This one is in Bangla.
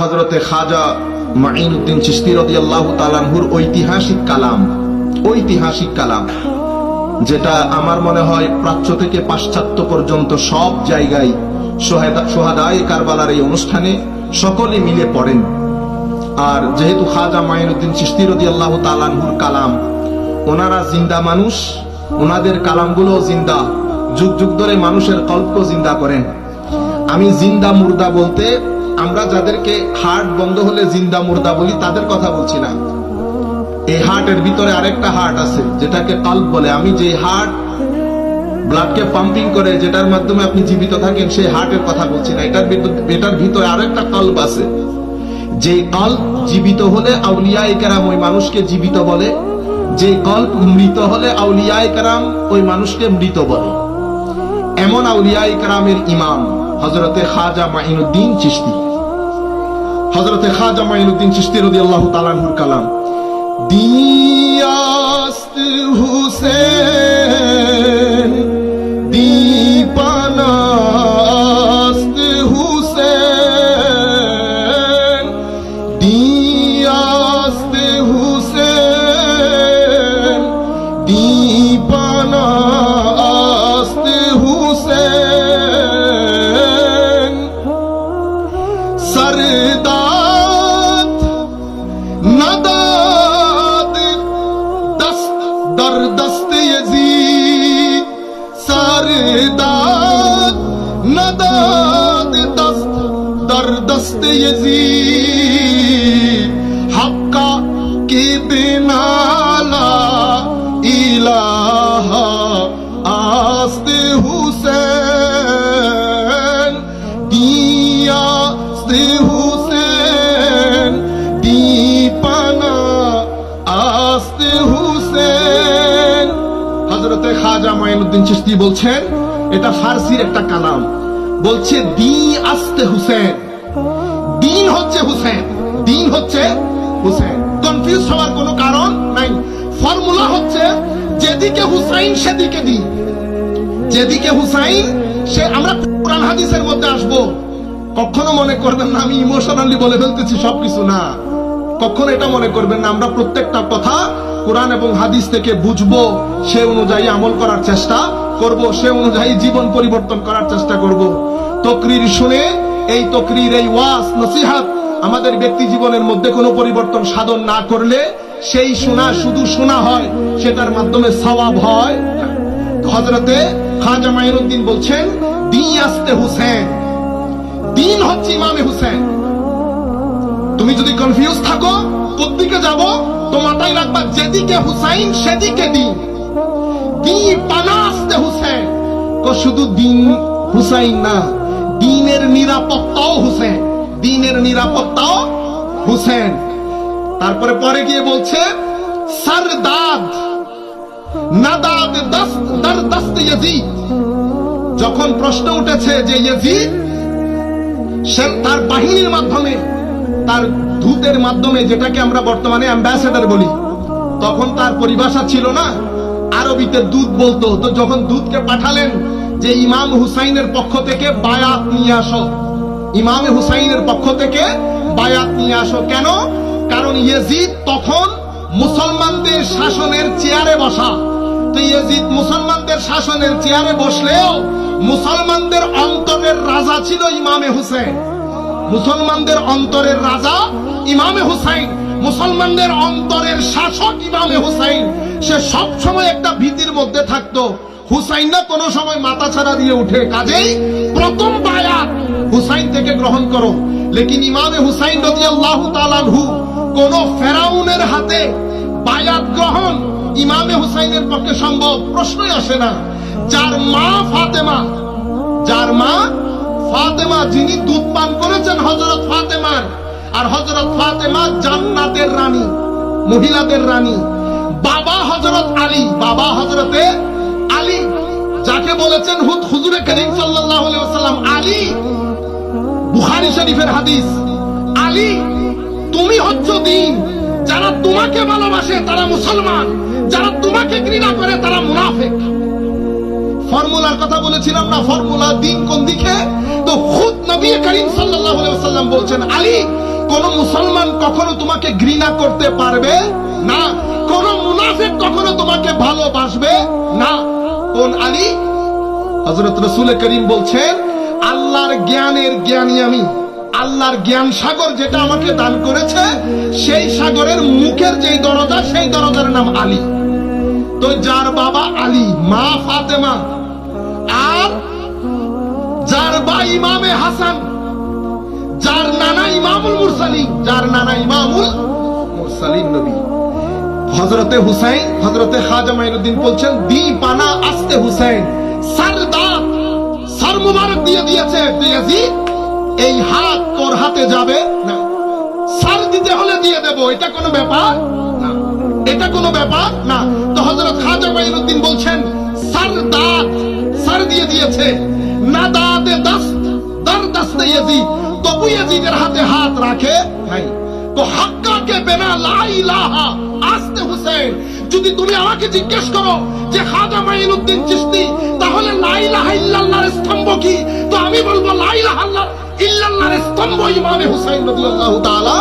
হযরতে খাজা মাঈনুদ্দিন চিশতি রাদিয়াল্লাহু তাআলা আনহুর ঐতিহাসিক কালাম যেটা আমার মনে হয় প্রাচ্য থেকে পাশ্চাত্য পর্যন্ত সব জায়গায় শুহাদায়ে কারবালার এই অনুষ্ঠানে সকলে মিলে পড়েন। আর যেহেতু খাজা মাঈনুদ্দিন চিশতি রাদিয়াল্লাহু তাআলা আনহুর কালাম, ওনারা জিন্দা মানুষ, ওনাদের কালামগুলো জিন্দা, যুগ যুগ ধরে মানুষের কল্পকে জিন্দা করেন। আমি জিন্দা মুর্দা বলতে আমরা যাদেরকে হার্ট বন্ধ হলে জিন্দা মুর্দা বলি তাদের কথা বলছি না। এই হার্টের ভিতরে আরেকটা হার্ট আছে যেটাকে কল্ব বলে। আমি যে হার্ট ব্লাডকে পাম্পিং করে, যেটার মাধ্যমে আপনি জীবিত থাকেন, সেই হার্টের কথা বলছি না। এটার ভিতরে আরেকটা কল্ব আছে, যে কল্ব জীবিত হলে আউলিয়ায়ে কেরাম ওই মানুষকে জীবিত বলে, যে কল্ব মৃত হলে আউলিয়ায়ে কেরাম ওই মানুষকে মৃত বলে। এমন আউলিয়ায়ে কেরামের ইমাম হযরতে খাজা মাঈনুদ্দিন চিশতি। হযরতে খাজা মাঈনুদ্দিন চিশতি রাদিয়াল্লাহু তাআলা আনহুর কালাম দিয়াস্ত হুসেন দীপানাস্ত হুসেন দিয়াস্ত হুসেন দীপানাস্ত হুসেন सरदात नदाद दस्त दर दस्त यजीद सरदात नदाद दस्त दर दस्त यजीद हक्का के बिना ला इलाहा आस्त हुसैन दिया হুসেন দীপানা আস্তে হুসেন। হযরতে খাজা মাঈনুদ্দিন চিশতি বলছেন, এটা ফার্সির একটা কালাম, বলছে দি আস্তে হুসেন। দিন হচ্ছে হুসেন, দিন হচ্ছে হুসেন। কনফিউজ হওয়ার কোনো কারণ নাই। ফর্মুলা হচ্ছে যেদিকে হুসাইন সেদিকে দিন, যেদিকে হুসাইন সে। আমরা কুরআন হাদিসের মধ্যে আসবো, কখনো মনে করবেন না আমি ইমোশনালি বলে ফেলতেছি সবকিছু, না। কখনো এটা মনে করবেন না। আমরা প্রত্যেকটা কথা কোরআন এবং হাদিস থেকে বুঝবো, সে অনুযায়ী আমল করার চেষ্টা করব, সে অনুযায়ী জীবন পরিবর্তন করার চেষ্টা করব। তকরির শুনে এই তকরির, এই ওয়াজ নসিহত আমাদের ব্যক্তি জীবনের মধ্যে কোনো পরিবর্তন সাধন না করলে সেই শোনা শুধু শোনা হয়, সেটার মাধ্যমে সওয়াব হয়। হযরতে খাজা মাঈনুদ্দিন বলছেন দিন আসতে হুসেন, দিন হচ্ছে ইমামে হুসেন। তুমি যদি কনফিউজ থাকো কোত্থেকে যাব, তো মাথায় রাখবা যেদিকে হুসাইন সেদিকে দিন। দীপানাস্তে হুসেন, তো শুধু দিন হুসাইন না, দিনের নিরাপত্তাও হুসেন, দিনের নিরাপত্তাও হুসেন। তারপরে পরে গিয়ে বলছে সরদাদ নাদাদ দস্ত দর দস্ত ইয়াজিদ। যখন প্রশ্ন উঠেছে যে ইয়াজিদ সে তার বাহিনীর মাধ্যমে, তার দূতের মাধ্যমে, যেটাকে আমরা বর্তমানে অ্যাম্বাসেডর বলি, তখন তার পরিভাষা ছিল না, আরবিতে দূত বলতো। তো যখন দূতকে পাঠালেন যে ইমাম হুসাইনের পক্ষ থেকে বায়াত নিয়ে আসো, ইমামে হুসাইনের পক্ষ থেকে বায়াত নিয়ে আসো। কেন? কারণ ইয়াজিদ তখন মুসলমানদের শাসনের চেয়ারে বসা। তো ইয়াজিদ মুসলমানদের শাসনের চেয়ারে বসলেও মুসলমানদের অন্তরের রাজা ছিল ইমামে হুসেন। মুসলমানদের অন্তরের রাজা ইমামে হুসাইন, মুসলমানদের অন্তরের শাসক ইমামে হুসাইন। সে সব সময় একটা ভীতির মধ্যে থাকতো, হুসাইন না কোনো সময় মাথা ছাড়া দিয়ে উঠে। কাজেই প্রথম বায়াত হুসাইন থেকে গ্রহণ করো। লেকিন ইমামে হুসাইন রাদিয়াল্লাহু তাআলা আনহু কোন ফেরাউনের হাতে বায়াত গ্রহণ ইমামে হুসাইনের পক্ষে সম্ভব, প্রশ্নই আসে না। যার মা ফাতেমা, যার মা ফাতেমা, যিনি দুধ পান করেছেন হযরত ফাতেমার, আর হযরত ফাতেমা জান্নাতের রানী, মহিলাদের রানী। বাবা হযরত আলী, বাবা হযরতে আলী, যাকে বলেছেন হুজুরে করিম সাল্লাল্লাহু আলাইহি ওয়াসাল্লাম আলী। বুখারী শরীফের হাদিস, আলী তুমি হচ্ছ দ্বীন। যারা তোমাকে ভালোবাসে তারা মুসলমান, যারা তোমাকে ঘৃণা করে তারা মুনাফিক। ফর্মুলার কথা বলেছিলাম না, ফর্মুলা দিন কোন দিকে? তো খুদ নবী করিম সাল্লাল্লাহু আলাইহি ওয়াসাল্লাম বলছেন, আলী, কোন মুসলমান কখনো তোমাকে ঘৃণা করতে পারবে না, কোন মুনাফিক কখনো তোমাকে ভালোবাসবে না। কোন আলী? হযরত রাসূল করিম বলছেন, আল্লাহর জ্ঞানের জ্ঞানী আমি, আল্লাহর জ্ঞান সাগর যেটা আমাকে দান করেছে, সেই সাগরের মুখের যেই দরজা, সেই দরজার নাম আলী। তো যার বাবা আলী, মা ফাতেমা, আর যার ভাই ইমামে হাসান, যার নানা ইমামুল মুরসালিন, যার নানা ইমামুল মুরসালিন নবী হযরতে হুসাইন, হযরতে খাজা মাইনুদ্দিন বলছেন, দি পানা আস্তে হুসাইন, সারদাত, সর মুবারক দিয়ে দিয়েছে ইয়াজিদ, এই হাত তোর হাতে যাবে না, সার দিতে হলে দিয়ে দেব, এটা কোনো ব্যাপার না, এটা কোনো ব্যাপার না। তো হযরত খাজা মাইনুদ্দিন বলছেন, সারদাত, সার দিয়ে দিয়েছে, না দাতে দস্ত, দর দস্তে ইয়াজিদ, তবু ইয়াজিদের হাতে হাত রাখে নাই। তো হাক্কাকে বিনা লা ইলাহা আস্তে হুসেন, যদি তুমি আমাকে জিজ্ঞেস করো যে খাজা মাইনুদ্দিন চিশতি তাহলে লা ইলাহা ইল্লাল্লাহর স্তম্ভ কি, তো আমি বলবো লা ইলাহা ইল্লাল্লাহর স্তম্ভ ইমামে হুসাইন রাদিয়াল্লাহু তাআলা